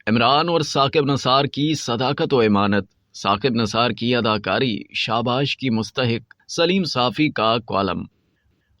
عمران اور ثاقب نثار کی صداقت و امانت، ثاقب نثار کی اداکاری شاباش کی مستحق۔ سلیم صافی کا کالم۔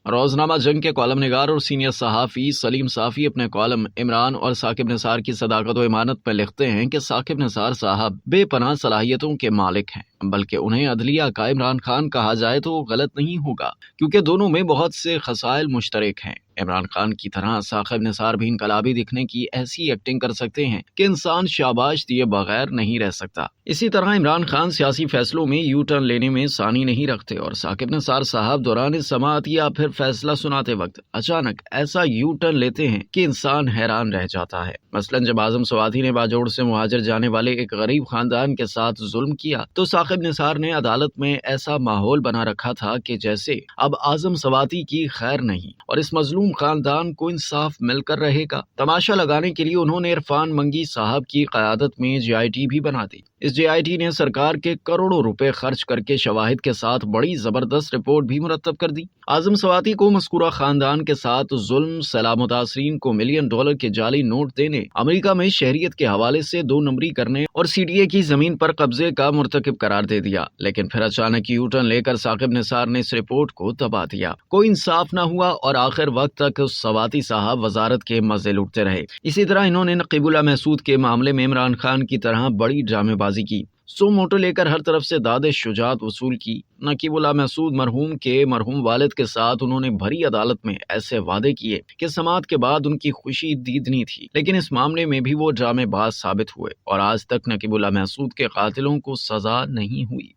روزنامہ جنگ کے کالم نگار اور سینئر صحافی سلیم صافی اپنے کالم عمران اور ثاقب نثار کی صداقت و امانت میں لکھتے ہیں کہ ثاقب نثار صاحب بے پناہ صلاحیتوں کے مالک ہیں، بلکہ انہیں عدلیہ کا عمران خان کہا جائے تو غلط نہیں ہوگا، کیونکہ دونوں میں بہت سے خصائل مشترک ہیں۔ عمران خان کی طرح ثاقب نثار بھی انقلابی دکھنے کی ایسی ایکٹنگ کر سکتے ہیں کہ انسان شاباش دیے بغیر نہیں رہ سکتا۔ اسی طرح عمران خان سیاسی فیصلوں میں یو ٹرن لینے میں ثانی نہیں رکھتے، اور ثاقب نثار صاحب دوران سماعت یا پھر فیصلہ سناتے وقت اچانک ایسا یو ٹرن لیتے ہیں کہ انسان حیران رہ جاتا ہے۔ مثلا جب اعظم سواتی نے باجوڑ سے مہاجر جانے والے ایک غریب خاندان کے ساتھ ظلم کیا تو ثاقب نثار نے عدالت میں ایسا ماحول بنا رکھا تھا کہ جیسے اب اعظم سواتی کی خیر نہیں اور اس مظلوم خاندان کو انصاف مل کر رہے گا۔ تماشا لگانے کے لیے انہوں نے عرفان منگی صاحب کی قیادت میں JIT بھی بنا دی۔ اس JIT نے سرکار کے کروڑوں روپے خرچ کر کے شواہد کے ساتھ بڑی زبردست رپورٹ بھی مرتب کر دی۔ اعظم سواتی کو مذکورہ خاندان کے ساتھ ظلم، سیلاب متاثرین کو $1 ملین کے جعلی نوٹ دینے، امریکہ میں شہریت کے حوالے سے 2 نمبری کرنے اور CDA کی زمین پر قبضے کا مرتکب قرار دے دیا، لیکن پھر اچانک یو ٹرن لے کر ثاقب نثار نے اس رپورٹ کو دبا دیا۔ کوئی انصاف نہ ہوا اور آخر وقت تک سواتی صاحب وزارت کے مزے لوٹتے رہے۔ اسی طرح انہوں نے نقیب اللہ محسود کے معاملے میں عمران خان کی طرح بڑی ڈرامے بازی کی، سو موٹو لے کر ہر طرف سے داد شجاعت وصول کی۔ نقیب اللہ محسود مرحوم کے مرحوم والد کے ساتھ انہوں نے بھری عدالت میں ایسے وعدے کیے کہ سماعت کے بعد ان کی خوشی دیدنی تھی، لیکن اس معاملے میں بھی وہ ڈرامے باز ثابت ہوئے اور آج تک نقیب اللہ محسود کے قاتلوں کو سزا نہیں ہوئی۔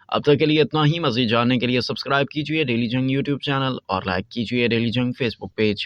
اب تک کے لیے اتنا ہی۔ مزید جاننے کے لیے سبسکرائب کیجیے ڈیلی جنگ YouTube چینل اور لائک کیجیے ڈیلی جنگ Facebook پیج۔